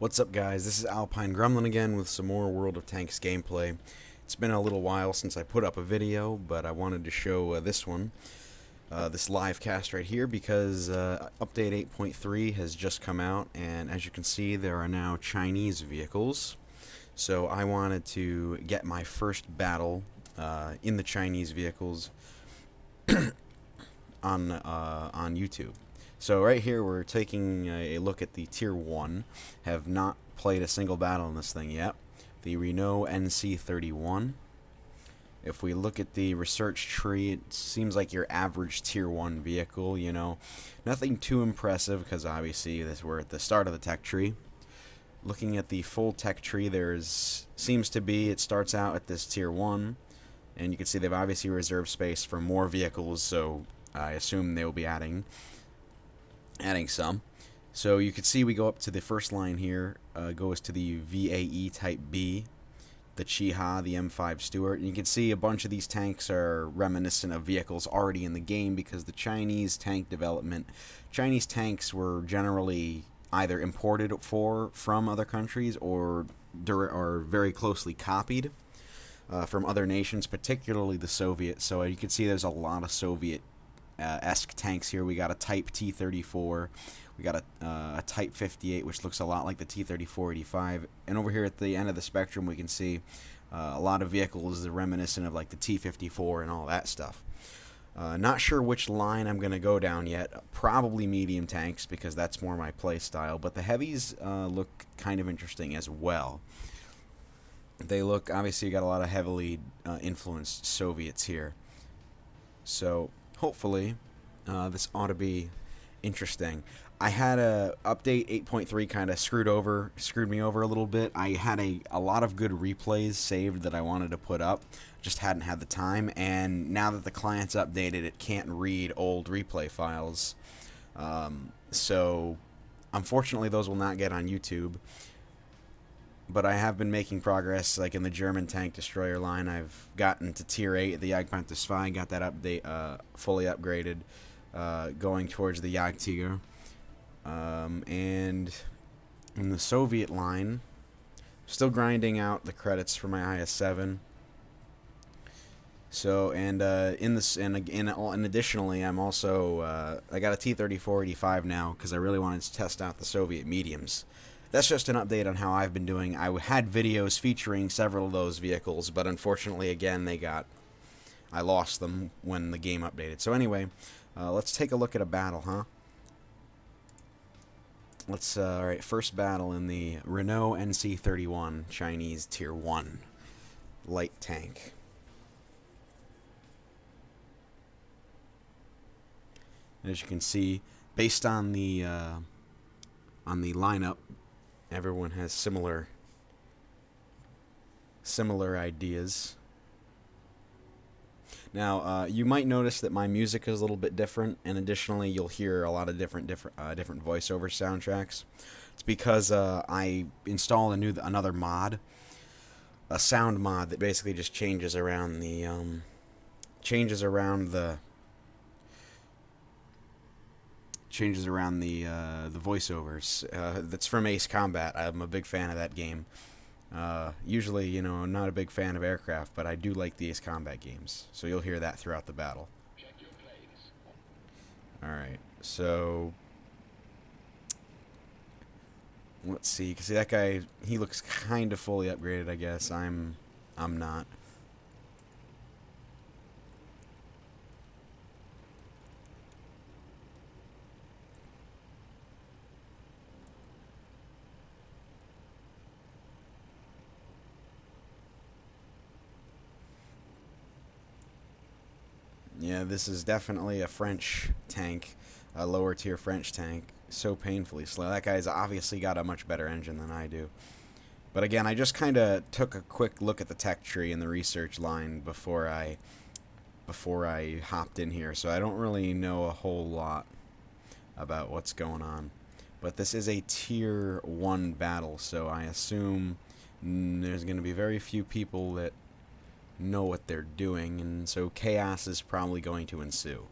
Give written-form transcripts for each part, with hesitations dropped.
What's up, guys? This is Alpine Gremlin again with some more World of Tanks gameplay. It's been a little while since I put up a video, but I wanted to show this one, this LiveCast right here, because update 8.3 has just come out, and as you can see, there are now Chinese vehicles. So I wanted to get my first battle in the Chinese vehicles on YouTube. So right here we're taking a look at the Tier 1. Have not played a single battle in this thing yet. The Renault NC-31. If we look at the research tree, it seems like your average Tier 1 vehicle, you know. Nothing too impressive because obviously we're at the start of the tech tree. Looking at the full tech tree, it starts out at this Tier 1. And you can see they've obviously reserved space for more vehicles, so I assume they will be adding some. So you can see we go up to the first line here, goes to the VAE Type B, the Chiha, the M5 Stuart, and you can see a bunch of these tanks are reminiscent of vehicles already in the game because the Chinese tanks were generally either imported from other countries or very closely copied from other nations, particularly the Soviets. So you can see there's a lot of Soviet esque tanks here. We got a Type T-34, we got a Type 58, which looks a lot like the T-34-85, and over here at the end of the spectrum we can see a lot of vehicles reminiscent of like the T-54 and all that stuff. Not sure which line I'm going to go down yet. Probably medium tanks because that's more my play style, but the heavies look kind of interesting as well. They look, obviously you got a lot of heavily influenced Soviets here, so hopefully this ought to be interesting. I had a update 8.3 kind of screwed me over a little bit. I had a lot of good replays saved that I wanted to put up, just hadn't had the time, and now that the client's updated, it can't read old replay files. So unfortunately those will not get on YouTube. But I have been making progress, like in the German tank destroyer line. I've gotten to Tier 8, the Jagdpanther II, got that update fully upgraded, going towards the Jagdtiger. And in the Soviet line, still grinding out the credits for my IS-7. So, and additionally, I'm also I got a T-34-85 now because I really wanted to test out the Soviet mediums. That's just an update on how I've been doing. I had videos featuring several of those vehicles, but unfortunately, again, I lost them when the game updated. So anyway, let's take a look at a battle, huh? Alright, first battle in the Renault NC-31 Chinese Tier 1 light tank. As you can see, based on the lineup, everyone has similar ideas. Now, you might notice that my music is a little bit different, and additionally, you'll hear a lot of different voiceover soundtracks. It's because I installed another mod, a sound mod that basically just changes around the voiceovers. That's from Ace Combat. I'm a big fan of that game. Usually, you know, I'm not a big fan of aircraft, but I do like the Ace Combat games. So you'll hear that throughout the battle. Alright, so let's see. You can see that guy, he looks kind of fully upgraded, I guess. I'm not. Yeah, this is definitely a French tank, a lower tier French tank. So painfully slow. That guy's obviously got a much better engine than I do. But again, I just kind of took a quick look at the tech tree and the research line before I hopped in here, so I don't really know a whole lot about what's going on. But this is a Tier 1 battle, so I assume there's going to be very few people that know what they're doing, and so chaos is probably going to ensue.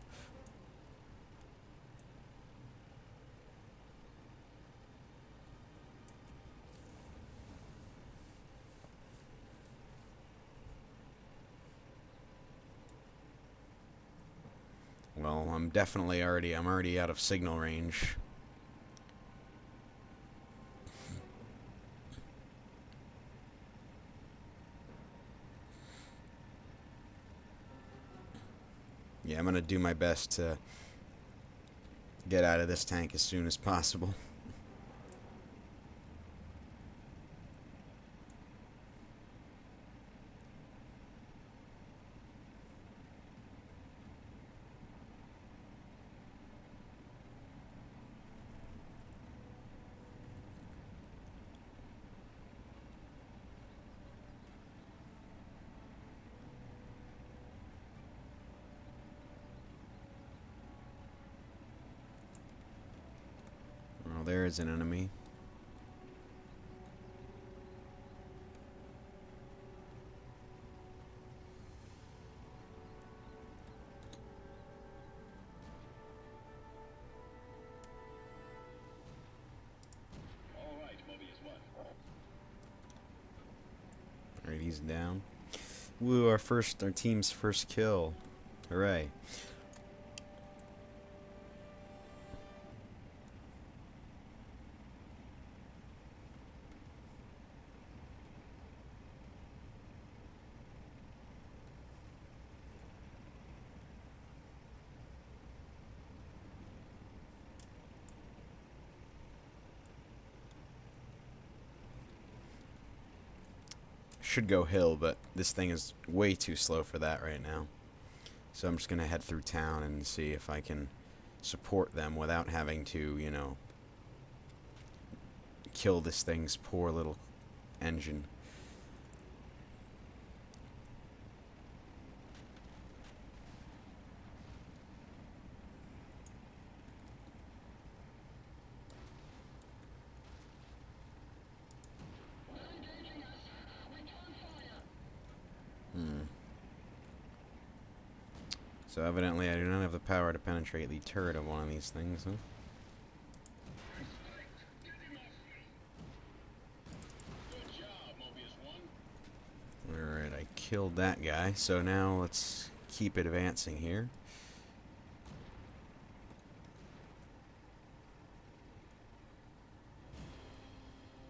Well, I'm already out of signal range. Yeah, I'm gonna do my best to get out of this tank as soon as possible. Oh, there is an enemy. Alright, he's down. Woo, our team's first kill. Hooray. Should go hill, but this thing is way too slow for that right now. So I'm just gonna head through town and see if I can support them without having to, you know, kill this thing's poor little engine. So evidently I do not have the power to penetrate the turret of one of these things, huh? Alright, I killed that guy, so now let's keep advancing here.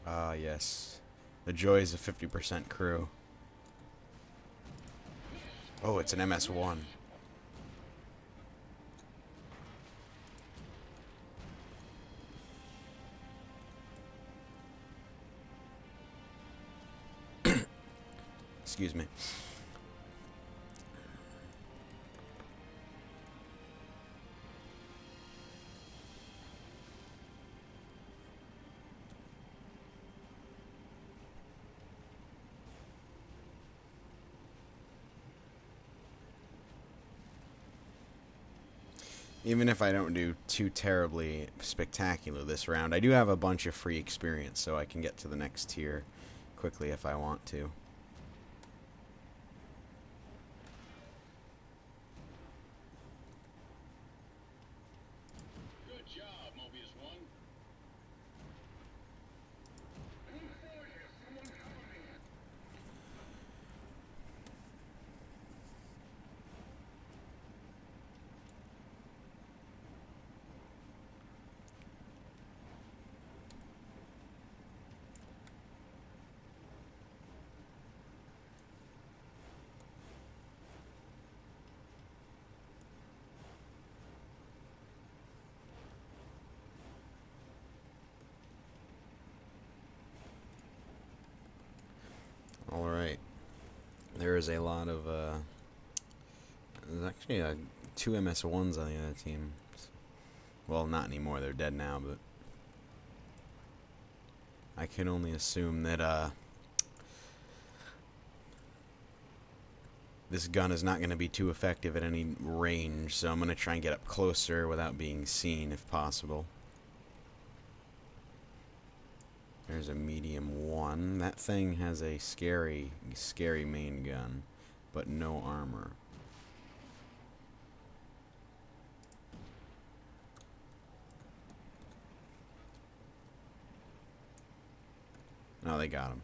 Ah, yes. The joys of 50% crew. Oh, it's an MS-1. Excuse me. Even if I don't do too terribly spectacular this round, I do have a bunch of free experience, so I can get to the next tier quickly if I want to. Alright. There is a lot of, there's actually two MS-1s on the other team. Well, not anymore, they're dead now, but I can only assume that, this gun is not going to be too effective at any range, so I'm going to try and get up closer without being seen if possible. There's a medium 1. That thing has a scary main gun, but no armor. No, they got him.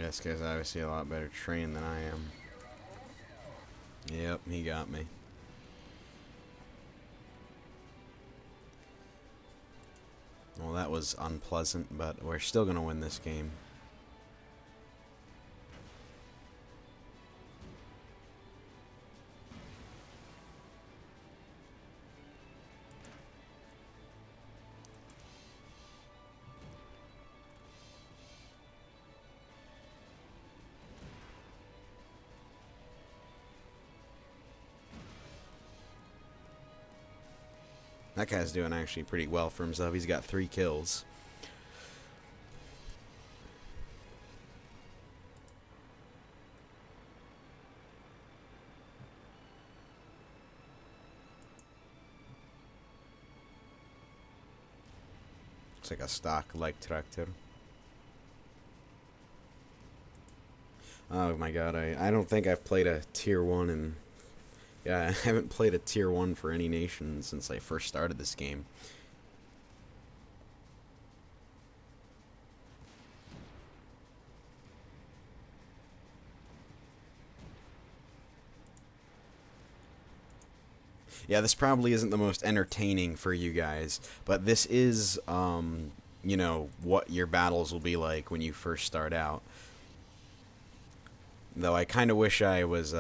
This guy's obviously a lot better trained than I am. Yep, he got me. Well, that was unpleasant, but we're still going to win this game. That guy's doing actually pretty well for himself. He's got 3 kills. Looks like a stock like tractor. Oh my god, I don't think I've played a tier 1 in... Yeah, I haven't played a tier 1 for any nation since I first started this game. Yeah, this probably isn't the most entertaining for you guys, but this is, you know, what your battles will be like when you first start out. Though I kind of wish I was,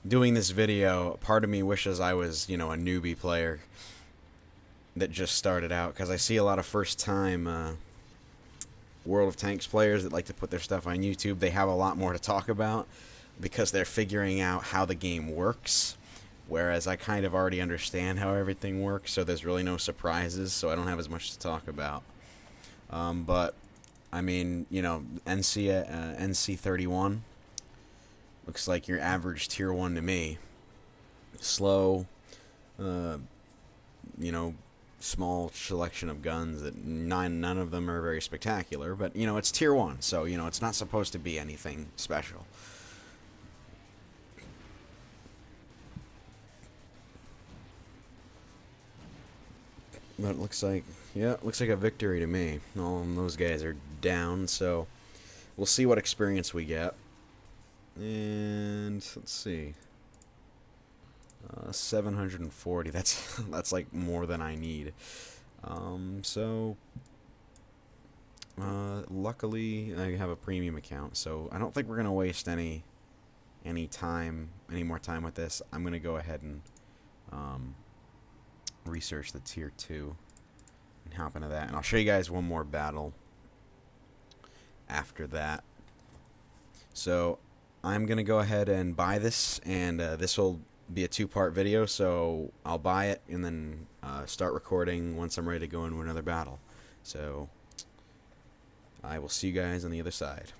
doing this video, part of me wishes I was, you know, a newbie player that just started out, because I see a lot of first-time World of Tanks players that like to put their stuff on YouTube. They have a lot more to talk about because they're figuring out how the game works, whereas I kind of already understand how everything works, so there's really no surprises, so I don't have as much to talk about. But, I mean, you know, NC-31 looks like your average tier 1 to me. Slow, you know, small selection of guns that none of them are very spectacular, but, you know, it's tier 1, so, you know, it's not supposed to be anything special. But it looks like, yeah, it looks like a victory to me. All those guys are down, so we'll see what experience we get. And let's see, 740. That's like more than I need. So luckily I have a premium account, so I don't think we're gonna waste any more time with this. I'm gonna go ahead and research the tier 2 and hop into that, and I'll show you guys one more battle after that. So I'm gonna go ahead and buy this, and this will be a 2-part video, so I'll buy it and then start recording once I'm ready to go into another battle. So I will see you guys on the other side.